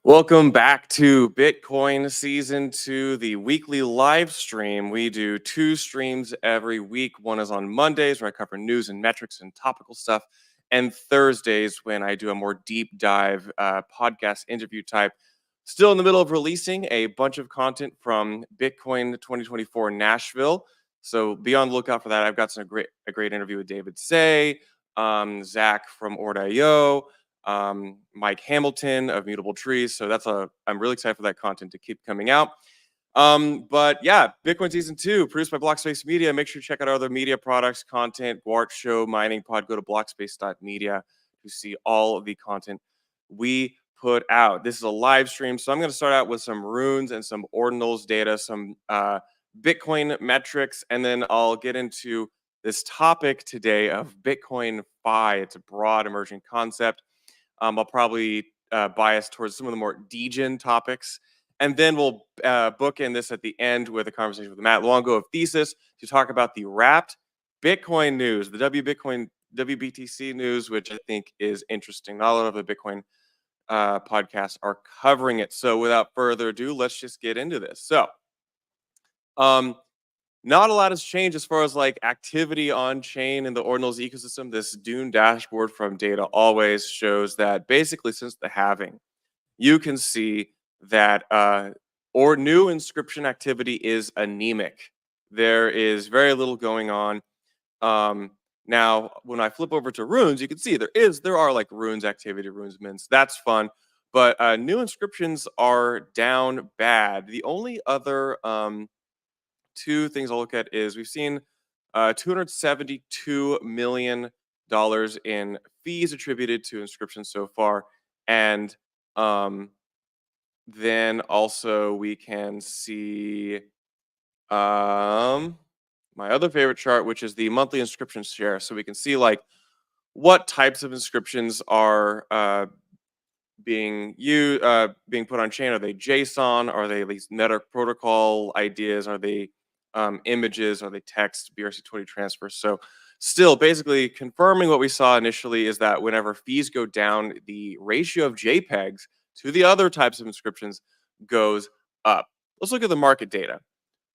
Welcome back to Bitcoin Season 2, the weekly live stream. We do two streams every week. One is on Mondays, where I cover news and metrics and topical stuff, and Thursdays, when I do a more deep dive podcast interview type. Still in the middle of releasing a bunch of content from Bitcoin 2024 Nashville. So be on the lookout for that. I've got a great interview with David Say, Zach from Ord.io, Mike Hamilton of Mutable Trees. So I'm really excited for that content to keep coming out. But yeah, Bitcoin Season 2, produced by Blockspace Media. Make sure you check out our other media products, content, Guart Show, Mining Pod. Go to blockspace.media to see all of the content we put out. This is a live stream, so I'm going to start out with some runes and some ordinals data, some Bitcoin metrics, and then I'll get into this topic today of Bitcoin Fi. It's a broad emerging concept. I'll probably bias towards some of the more degen topics. And then we'll bookend this at the end with a conversation with Matt Luongo of Thesis to talk about the wrapped Bitcoin news, the WBTC news, which I think is interesting. Not a lot of the Bitcoin podcasts are covering it. So without further ado, let's just get into this. So, not a lot has changed as far as like activity on chain in the Ordinals ecosystem. This Dune dashboard from Data Always shows that basically since the halving, you can see that or new inscription activity is anemic. There is very little going on. Now, when I flip over to runes, you can see there are like runes activity, runes mints. That's fun, but new inscriptions are down bad. The only other two things I'll look at is we've seen $272 million in fees attributed to inscriptions so far. And then also we can see my other favorite chart, which is the monthly inscription share. So we can see like what types of inscriptions are being put on chain. Are they JSON? Are they these network protocol ideas? Are they images? Are they text, BRC20 transfers? So still basically confirming what we saw initially is that whenever fees go down, the ratio of JPEGs to the other types of inscriptions goes up. Let's look at the market data.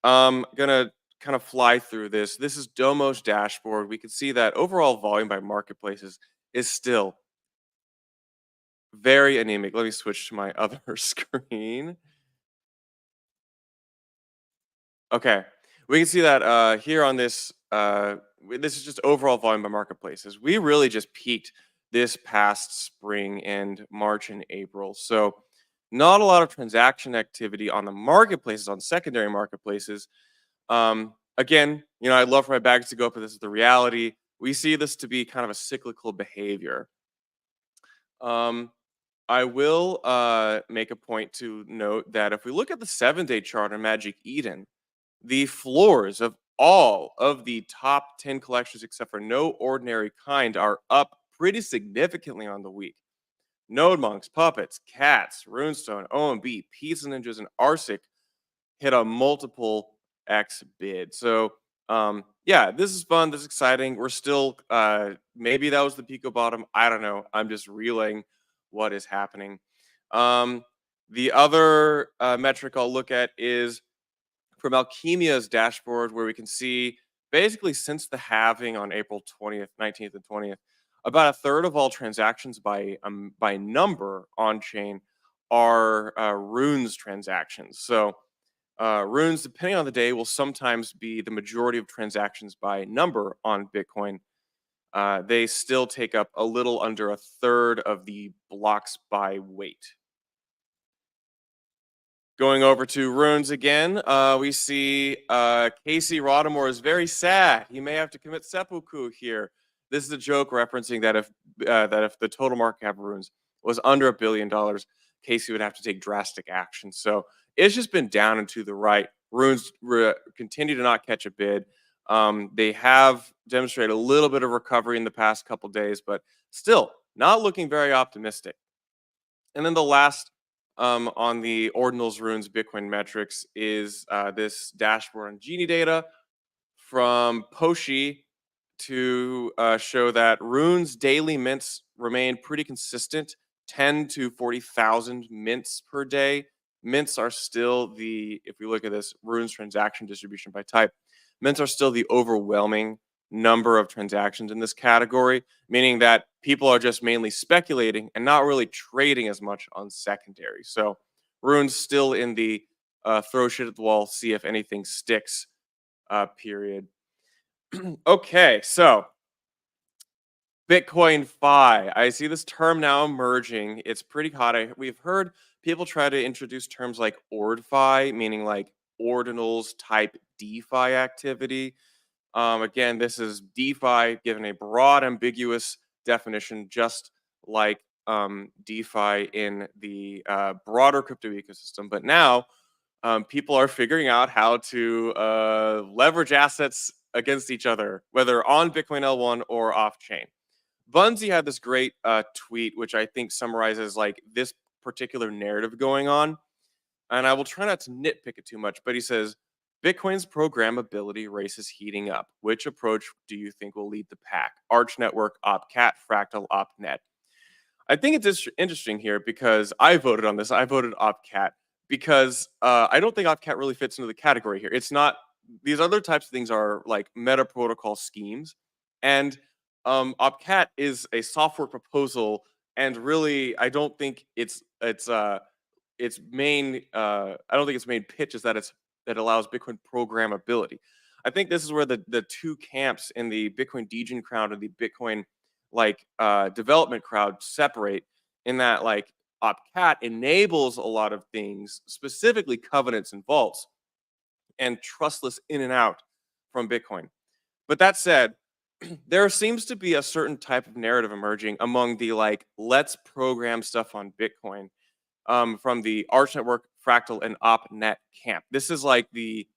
I'm gonna kind of fly through this. This is Domo's dashboard. We can see that overall volume by marketplaces is still very anemic. Let me switch to my other screen. Okay. We can see that here on this. This is just overall volume by marketplaces. We really just peaked this past spring and March and April. So not a lot of transaction activity on the marketplaces, on secondary marketplaces. Again, I'd love for my bags to go up, but this is the reality. We see this to be kind of a cyclical behavior. I will make a point to note that if we look at the 7-day chart on Magic Eden, the floors of all of the top 10 collections, except for No Ordinary Kind, are up pretty significantly on the week. Node Monks, Puppets, Cats, Runestone, OMB, Pizza Ninjas, and Arsic hit a multiple X bid. So, yeah, this is fun. This is exciting. We're still, maybe that was the Pico bottom. I don't know. I'm just relaying what is happening. The other metric I'll look at is from Alchemia's dashboard, where we can see basically since the halving on April 20th, 19th, and 20th, about a third of all transactions by number on chain are runes transactions. So runes, depending on the day, will sometimes be the majority of transactions by number on Bitcoin. They still take up a little under a third of the blocks by weight. Going over to runes again, we see Casey Rodamore is very sad. He may have to commit seppuku here. This is a joke referencing that if the total market cap of runes was under $1 billion, Casey would have to take drastic action. So it's just been down and to the right. Runes continue to not catch a bid. They have demonstrated a little bit of recovery in the past couple days, but still not looking very optimistic. And then the last on the Ordinals Runes Bitcoin metrics is this dashboard on Genie data from Poshi to show that Runes daily mints remain pretty consistent 10 to 40,000 mints per day. Mints are still if we look at this runes transaction distribution by type, mints are still the overwhelming number of transactions in this category, meaning that people are just mainly speculating and not really trading as much on secondary. So runes still in the throw shit at the wall, see if anything sticks period. Okay, so BitcoinFi. I see this term now emerging. It's pretty hot. We've heard people try to introduce terms like OrdFi, meaning like ordinals type DeFi activity. Again, this is DeFi given a broad, ambiguous definition, just like DeFi in the broader crypto ecosystem. But now people are figuring out how to leverage assets against each other, whether on Bitcoin L1 or off chain. Bunzi had this great tweet, which I think summarizes like this particular narrative going on. And I will try not to nitpick it too much, but he says, Bitcoin's programmability race is heating up. Which approach do you think will lead the pack? Arch Network, OPCAT, Fractal, OPNET. I think it's interesting here because I voted on this. I voted OPCAT because I don't think OPCAT really fits into the category here. It's not, these other types of things are like meta protocol schemes. And OPCAT is a software proposal. And really, I don't think its main I don't think its main pitch is that it allows Bitcoin programmability. I think this is where the two camps in the Bitcoin degen crowd and the Bitcoin development crowd separate, in that like OPCAT enables a lot of things, specifically covenants and vaults and trustless in and out from Bitcoin. But that said, there seems to be a certain type of narrative emerging among the like let's program stuff on Bitcoin from the Arch Network, Fractal, and OPNET camp. This is like the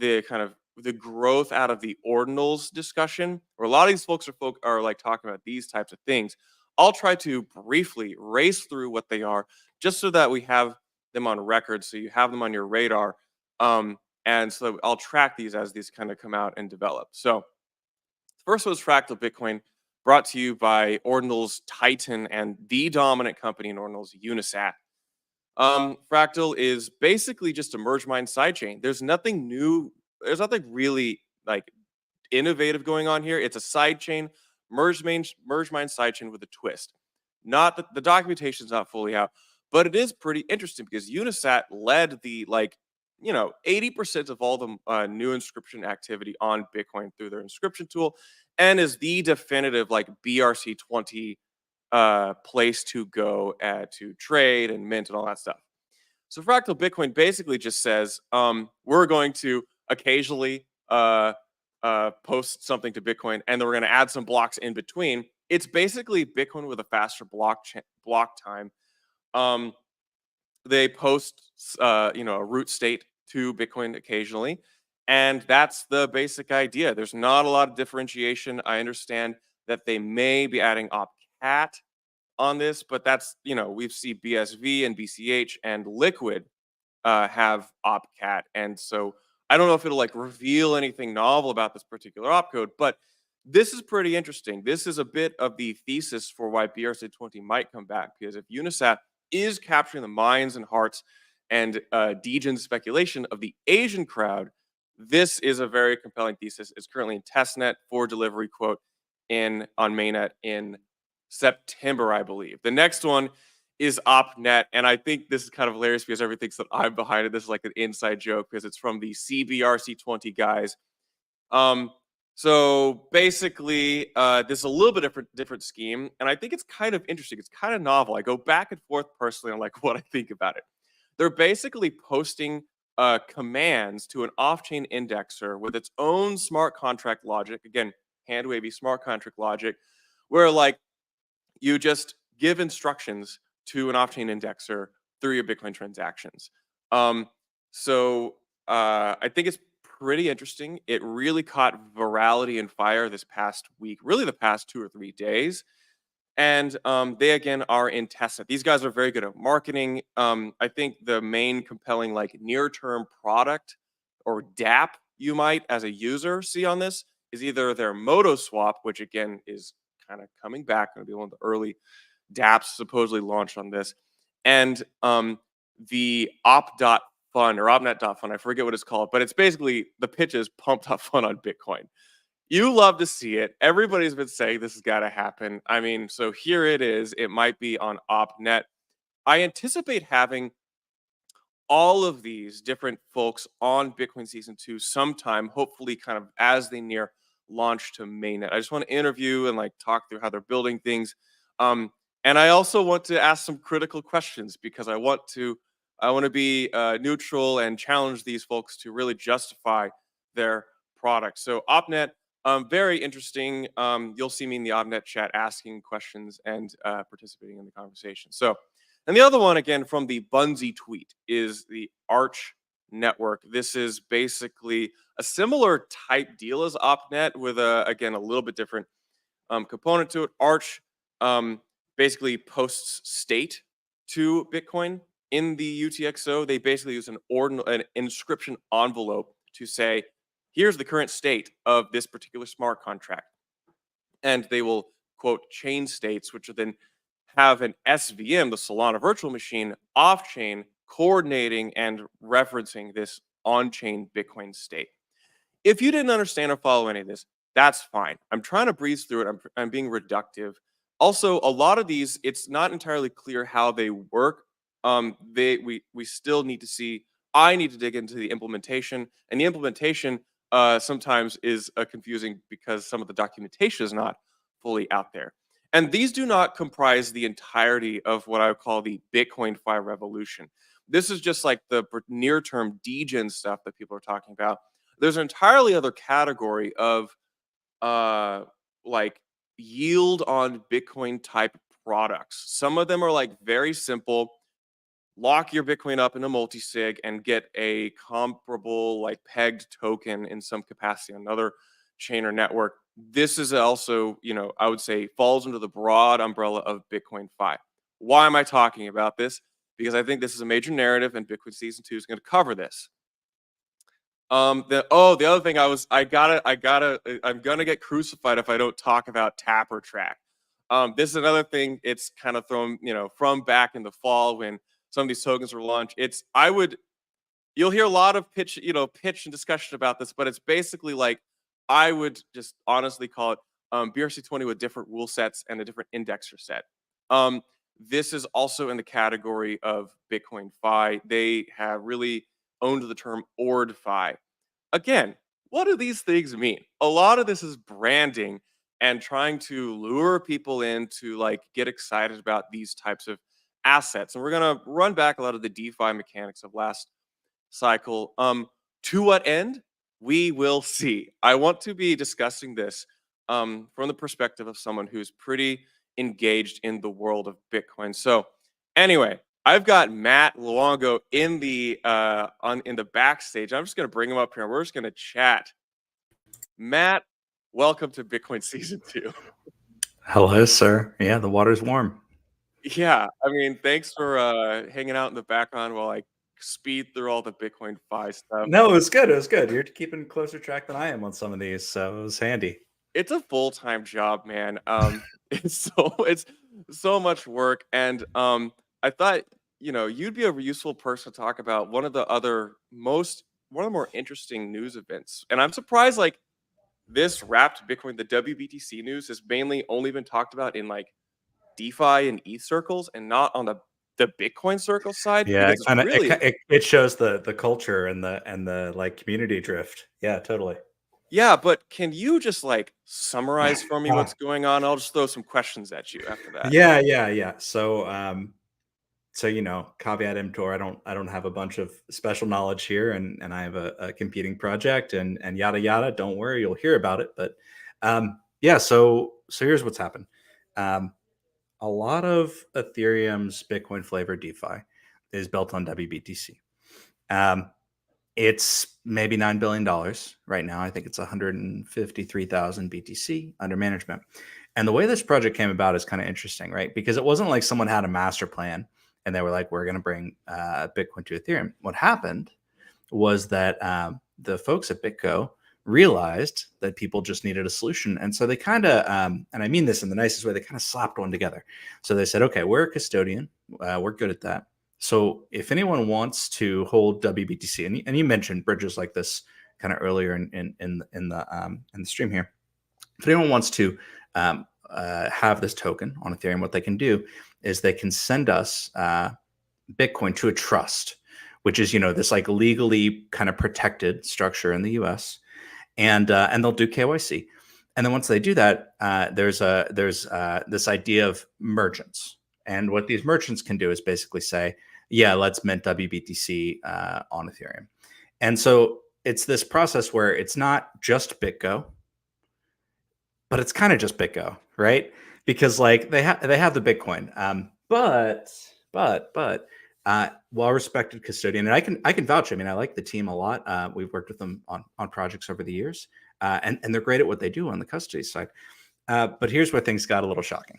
kind of the growth out of the ordinals discussion, where a lot of these folks are like talking about these types of things. I'll try to briefly race through what they are, just so that we have them on record, so you have them on your radar, and so I'll track these as these kind of come out and develop. So first was Fractal Bitcoin, brought to you by Ordinals Titan and the dominant company in Ordinals, Unisat. Fractal is basically just a merge mine sidechain. There's nothing new. There's nothing really like innovative going on here. It's a sidechain, merge mine sidechain with a twist. Not that the documentation's not fully out, but it is pretty interesting because Unisat led the 80% of all the new inscription activity on Bitcoin through their inscription tool, and is the definitive like BRC20 place to go to trade and mint and all that stuff. So Fractal Bitcoin basically just says we're going to occasionally post something to Bitcoin, and then we're going to add some blocks in between. It's basically Bitcoin with a faster block time. They post a root state to Bitcoin occasionally, and that's the basic idea. There's not a lot of differentiation. I understand that they may be adding OPCAT on this, but that's, we see BSV and BCH and Liquid have OPCAT. And so I don't know if it'll like reveal anything novel about this particular opcode, but this is pretty interesting. This is a bit of the thesis for why BRC20 might come back, because if Unisat is capturing the minds and hearts and degen speculation of the Asian crowd, this is a very compelling thesis. It's currently in testnet for delivery, quote, on mainnet in September, I believe. The next one is OPNET, and I think this is kind of hilarious because everyone thinks that I'm behind it. This is like an inside joke because it's from the CBRC20 guys. So basically, this is a little bit different scheme, and I think it's kind of interesting. It's kind of novel. I go back and forth personally on like what I think about it. They're basically posting commands to an off-chain indexer with its own smart contract logic. Again, hand wavy smart contract logic, where like you just give instructions to an off-chain indexer through your Bitcoin transactions. So I think it's pretty interesting. It really caught virality and fire this past week, really the past 2 or 3 days. And they again are in testnet. These guys are very good at marketing. I think the main compelling like near-term product or DApp you might as a user see on this is either their Moto swap, which again is kind of coming back, going to be one of the early dApps supposedly launched on this. And the op.fun or opnet.fun, I forget what it's called, but it's basically the pitch is pump.fun on Bitcoin. You love to see it. Everybody's been saying this has got to happen. I mean, so here it is. It might be on OpNet. I anticipate having all of these different folks on Bitcoin Season 2 sometime, hopefully kind of as they near launch to mainnet. I just want to interview and like talk through how they're building things. Um, and I also want to ask some critical questions because I want to be neutral and challenge these folks to really justify their product. So OpNet, very interesting. You'll see me in the OpNet chat asking questions and participating in the conversation. So and the other one, again, from the Bunzi tweet, is the Arch network. This is basically a similar type deal as OpNet with, again, a little bit different component to it. Arch basically posts state to Bitcoin in the UTXO. They basically use an inscription envelope to say, here's the current state of this particular smart contract. And they will, quote, chain states, which are then have an SVM, the Solana virtual machine, off chain, coordinating and referencing this on chain Bitcoin state. If you didn't understand or follow any of this, that's fine. I'm trying to breeze through it. I'm being reductive. Also, a lot of these, it's not entirely clear how they work. We still need to see. I need to dig into the implementation, and the implementation sometimes is confusing because some of the documentation is not fully out there. And these do not comprise the entirety of what I would call the BitcoinFi revolution. This is just like the near-term degen stuff that people are talking about. There's an entirely other category of like yield on Bitcoin type products. Some of them are like very simple. Lock your Bitcoin up in a multi-sig and get a comparable like pegged token in some capacity on another chain or network. This is also, I would say falls under the broad umbrella of BitcoinFi. Why am I talking about this? Because I think this is a major narrative and Bitcoin Season 2 is going to cover this. The other thing I'm gonna get crucified if I don't talk about Tapper Track. This is another thing. It's kind of thrown, from back in the fall when some of these tokens were launched. You'll hear a lot of pitch and discussion about this, but it's basically like I would just honestly call it BRC20 with different rule sets and a different indexer set. This is also in the category of BitcoinFi. They have really owned the term OrdFi. Again, what do these things mean? A lot of this is branding and trying to lure people in to like get excited about these types of assets. And we're gonna run back a lot of the DeFi mechanics of last cycle. To what end? We will see. I want to be discussing this from the perspective of someone who's pretty engaged in the world of Bitcoin. So anyway, I've got Matt Luongo in the backstage. I'm just gonna bring him up here. We're just gonna chat. Matt, welcome to Bitcoin Season 2. Hello, sir. Yeah, the water's warm. Yeah, I mean, thanks for hanging out in the background while I speed through all the BitcoinFi stuff. No, it was good. It was good. You're keeping closer track than I am on some of these, so it was handy. It's a full-time job, man. It's so much work, and I thought you'd be a useful person to talk about one of the more interesting news events. And I'm surprised like this wrapped Bitcoin, the WBTC news has mainly only been talked about in like DeFi and ETH circles and not on the Bitcoin circle side. Yeah, Because it's really it shows the culture and the like community drift. Yeah, totally. yeah, but can you just like summarize for me what's going on? I'll just throw some questions at you after that. Yeah. So, caveat emptor. I don't have a bunch of special knowledge here, and I have a competing project, and yada yada. Don't worry, you'll hear about it. But yeah. So here's what's happened. A lot of Ethereum's Bitcoin flavored DeFi is built on WBTC. It's maybe $9 billion right now. I think it's 153,000 BTC under management. And the way this project came about is kind of interesting, right? Because it wasn't like someone had a master plan and they were like, we're going to bring Bitcoin to Ethereum. What happened was that the folks at BitGo realized that people just needed a solution. And so they kind of, and I mean this in the nicest way, they kind of slapped one together. So they said, okay, we're a custodian. We're good at that. So if anyone wants to hold WBTC, and you mentioned bridges like this kind of earlier in the stream here, if anyone wants to have this token on Ethereum, what they can do is they can send us Bitcoin to a trust, which is, this like legally kind of protected structure in the US, and they'll do KYC. And then once they do that, there's this idea of merchants. And what these merchants can do is basically say, yeah, let's mint WBTC on Ethereum. And so it's this process where it's not just BitGo, but it's kind of just BitGo, right? Because like they have the Bitcoin, but well-respected custodian, and I can vouch. I mean, I like the team a lot. We've worked with them on projects over the years, and they're great at what they do on the custody side. But here's where things got a little shocking,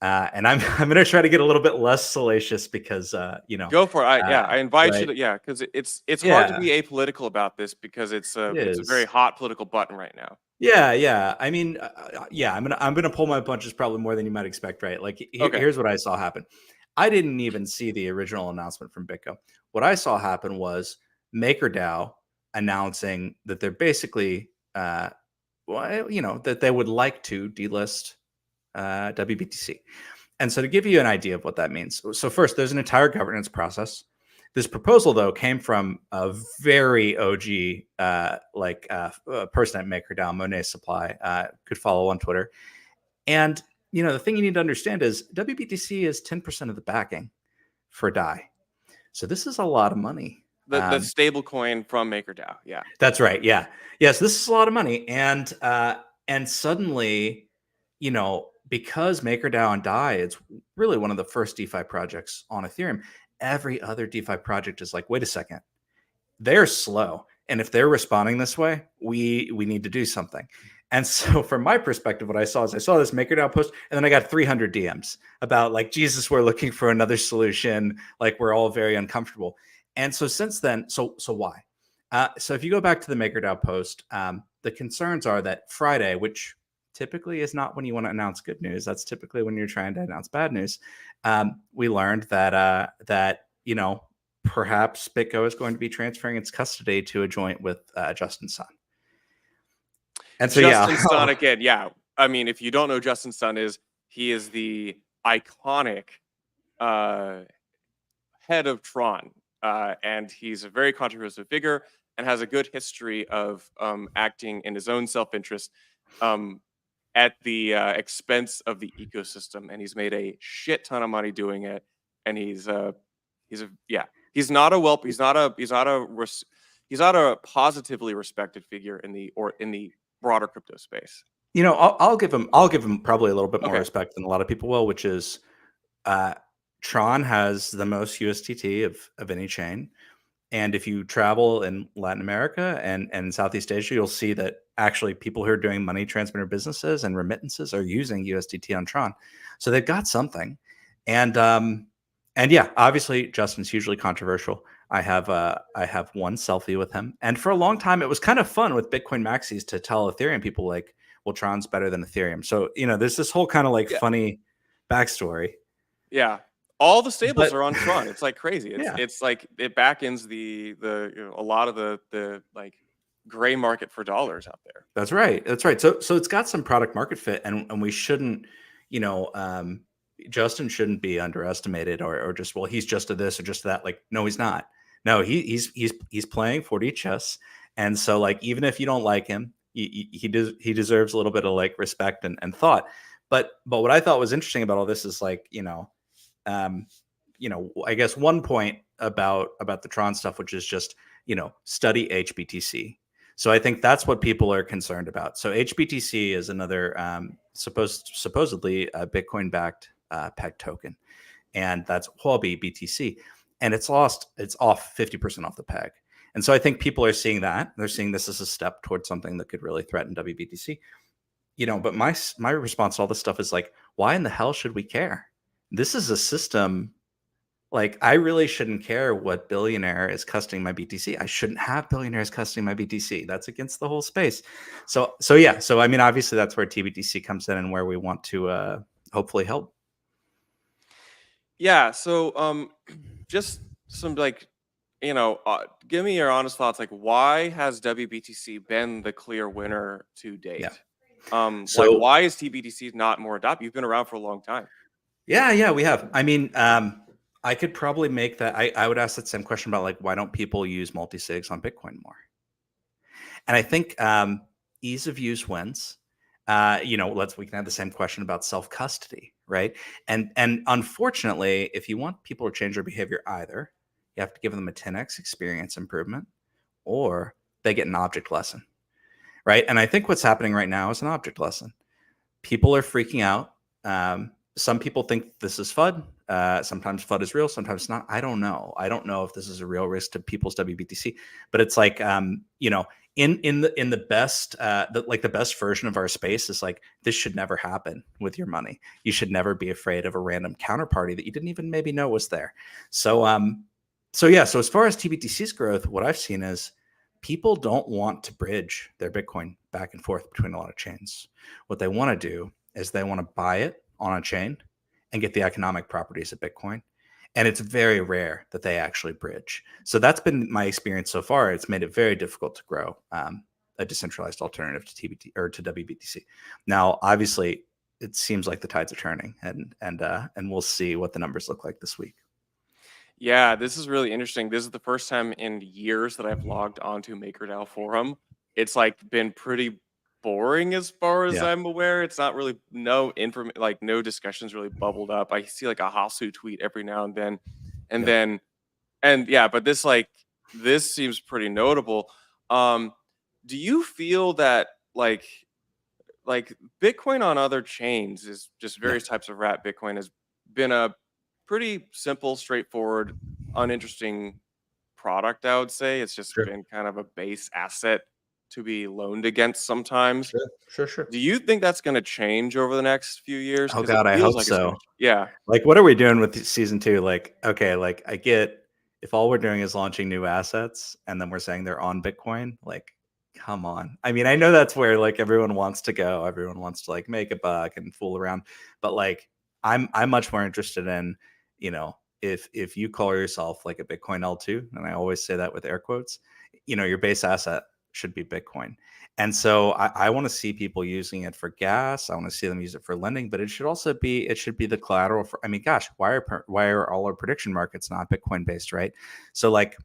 and I'm going to try to get a little bit less salacious because Go for it. I invite you right? to, because it's hard to be apolitical about this because it's a very hot political button right now. Yeah. I mean, I'm gonna pull my punches probably more than you might expect, right? Like, here's what I saw happen. I didn't even see the original announcement from BitGo. What I saw happen was MakerDAO announcing that they're basically, that they would like to delist WBTC. And so to give you an idea of what that means, so first, there's an entire governance process. This proposal, though, came from a very OG person at MakerDAO, Monet Supply. Could follow on Twitter. And the thing you need to understand is WBTC is 10% of the backing for DAI. So this is a lot of money. The stable coin from MakerDAO. Yeah, that's right. Yeah. So this is a lot of money, and suddenly, because MakerDAO and DAI, it's really one of the first DeFi projects on Ethereum. Every other DeFi project is like, wait a second, they're slow. And if they're responding this way, we need to do something. And so from my perspective, what I saw this MakerDAO post, and then I got 300 DMs about like, Jesus, we're looking for another solution. Like, we're all very uncomfortable. And so since then, so why? So if you go back to the MakerDAO post, the concerns are that Friday, which typically is not when you want to announce good news. That's typically when you're trying to announce bad news. We learned that perhaps BitGo is going to be transferring its custody to a joint with Justin Sun. And so Justin Sun again. Yeah, I mean, if you don't know Justin Sun he is the iconic head of TRON, and he's a very controversial figure and has a good history of acting in his own self-interest at the expense of the ecosystem, and he's made a shit ton of money doing it. And he's not a positively respected figure in the broader crypto space. I'll give him probably a little bit more respect than a lot of people will, which is TRON has the most USDT of any chain. And if you travel in Latin America and Southeast Asia, you'll see that actually people who are doing money transmitter businesses and remittances are using USDT on TRON. So they've got something. And yeah, obviously Justin's hugely controversial. I have one selfie with him. And for a long time, it was kind of fun with Bitcoin maxis to tell Ethereum people like, well, TRON's better than Ethereum. So, there's this whole kind of funny backstory. Yeah. All the stables are on TRON. It's like crazy. It's like it backends a lot of the like gray market for dollars out there. That's right. So it's got some product market fit, and we shouldn't, Justin shouldn't be underestimated or just, well, he's just a this or just that. Like, no, he's not. No, he's playing 4D chess, and so like even if you don't like him, he deserves a little bit of like respect and thought. But what I thought was interesting about all this is like I guess one point about the TRON stuff, which is just, study HBTC. So I think that's what people are concerned about. So HBTC is another supposedly a Bitcoin-backed peg token, and that's Huobi BTC, and it's off 50% off the peg. And so I think people are seeing that. They're seeing this as a step towards something that could really threaten WBTC. But my response to all this stuff is like, why in the hell should we care? This is a system. Like, I really shouldn't care what billionaire is custodying my BTC. I shouldn't have billionaires custodying my BTC. That's against the whole space. So yeah. So I mean, obviously, that's where TBTC comes in and where we want to hopefully help. Yeah. So just some like give me your honest thoughts. Like, why has WBTC been the clear winner to Yeah. date? Like, So why is TBTC not more adopted? You've been around for a long time. yeah, we have. I mean, I could probably make that. I would ask that same question about like why don't people use multi-sigs on Bitcoin more? And I think ease of use wins. We can have the same question about self custody, right? And unfortunately, if you want people to change their behavior, either you have to give them a 10x experience improvement, or they get an object lesson, right? And I think what's happening right now is an object lesson. People are freaking out. Some people think this is FUD. Sometimes FUD is real, sometimes not. I don't know. I don't know if this is a real risk to people's WBTC, but it's like in the best the best version of our space is like this should never happen with your money. You should never be afraid of a random counterparty that you didn't even maybe know was there. So yeah. So as far as TBTC's growth, what I've seen is people don't want to bridge their Bitcoin back and forth between a lot of chains. What they want to do is they want to buy it on a chain and get the economic properties of Bitcoin. And it's very rare that they actually bridge. So that's been my experience so far. It's made it very difficult to grow a decentralized alternative to TBT or to WBTC. Now, obviously, it seems like the tides are turning, and we'll see what the numbers look like this week. Yeah, this is really interesting. This is the first time in years that I've logged onto MakerDAO forum. It's like been pretty boring as far as Yeah, I'm aware. It's not really no discussions really bubbled up. I see like a Hasu tweet every now and then. And yeah, then and yeah, but this seems pretty notable. Um do you feel that like Bitcoin on other chains is just yeah, various types of rat Bitcoin has been a pretty simple, straightforward, uninteresting product, I would say. It's just sure, been kind of a base asset to be loaned against sometimes. sure. Do you think that's going to change over the next few years? Oh Because it God, I feels hope like it's going so. to. Yeah. Like, what are we doing with season two? Like, okay, like I get if all we're doing is launching new assets and then we're saying they're on Bitcoin, like, come on. I mean, I know that's where like everyone wants to go. Everyone wants to like make a buck and fool around, but like, I'm much more interested in, if you call yourself like a Bitcoin L2, and I always say that with air quotes, your base asset should be Bitcoin. And so I want to see people using it for gas. I want to see them use it for lending, but it should be the collateral for. I mean, gosh, why are all our prediction markets not Bitcoin based, right? So like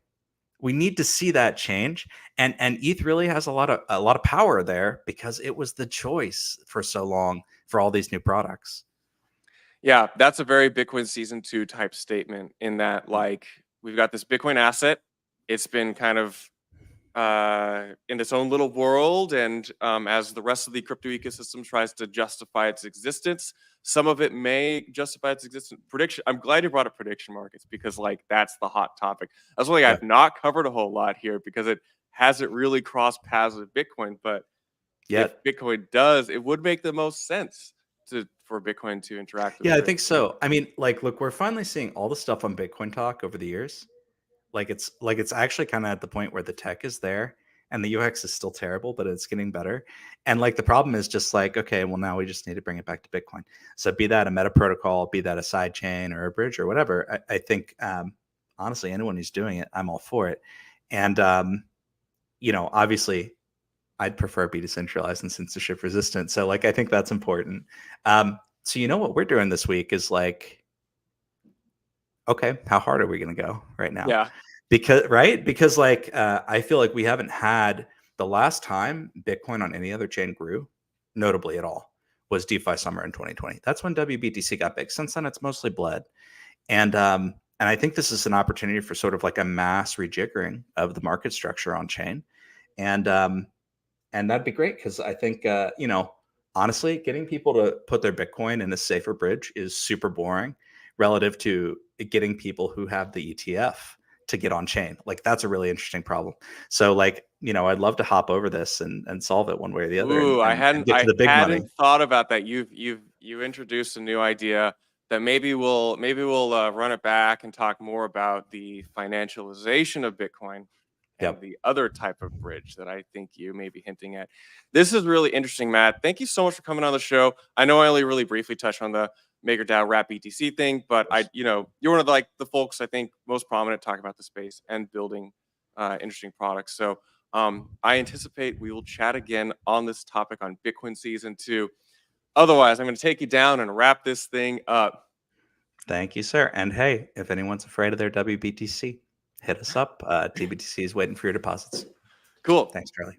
we need to see that change, and ETH really has a lot of power there because it was the choice for so long for all these new products. Yeah. That's a very Bitcoin season two type statement in that, like, we've got this Bitcoin asset. It's been kind of in its own little world. And as the rest of the crypto ecosystem tries to justify its existence, some of it may justify its existence. Prediction. I'm glad you brought up prediction markets because like that's the hot topic. That's something Yeah, I've not covered a whole lot here because it hasn't really crossed paths with Bitcoin. But if yet. Bitcoin does, it would make the most sense for Bitcoin to interact with Yeah, I think prediction markets. so. I mean, like, look, we're finally seeing all the stuff on Bitcoin Talk over the years. Like it's actually kind of at the point where the tech is there and the UX is still terrible, but it's getting better. And like the problem is just like, okay, well now we just need to bring it back to Bitcoin. So be that a meta protocol, be that a side chain or a bridge or whatever. I think honestly, anyone who's doing it, I'm all for it. And obviously I'd prefer be decentralized and censorship resistant. So like I think that's important. So what we're doing this week is like, okay, how hard are we going to go right now? Yeah. Because like I feel like we haven't had the last time Bitcoin on any other chain grew notably at all was DeFi summer in 2020. That's when WBTC got big. Since then it's mostly bled. And I think this is an opportunity for sort of like a mass rejiggering of the market structure on chain. And that'd be great because I think honestly, getting people to put their Bitcoin in a safer bridge is super boring relative to getting people who have the ETF to get on chain. Like that's a really interesting problem. So like, I'd love to hop over this and solve it one way or the other Ooh, and get to I the big money. hadn't thought about that. You introduced a new idea that maybe we'll run it back and talk more about the financialization of Bitcoin and Yep. the other type of bridge that I think you may be hinting at. This is really interesting, Matt. Thank you so much for coming on the show. I know I only really briefly touched on the MakerDAO Wrap BTC thing, but you're one of the folks I think most prominent talking about the space and building interesting products. So I anticipate we will chat again on this topic on Bitcoin Season 2. Otherwise, I'm going to take you down and wrap this thing up. Thank you, sir. And hey, if anyone's afraid of their WBTC, hit us up. TBTC is waiting for your deposits. Cool. Thanks, Charlie.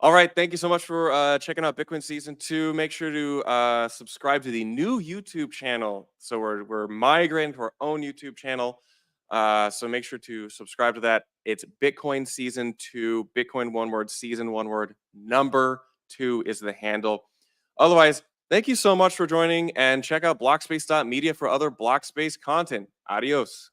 All right. Thank you so much for checking out Bitcoin Season 2. Make sure to subscribe to the new YouTube channel. So we're migrating to our own YouTube channel. So make sure to subscribe to that. It's Bitcoin Season 2, Bitcoin one word, season one word, number 2 is the handle. Otherwise, thank you so much for joining, and check out blockspace.media for other Blockspace content. Adios.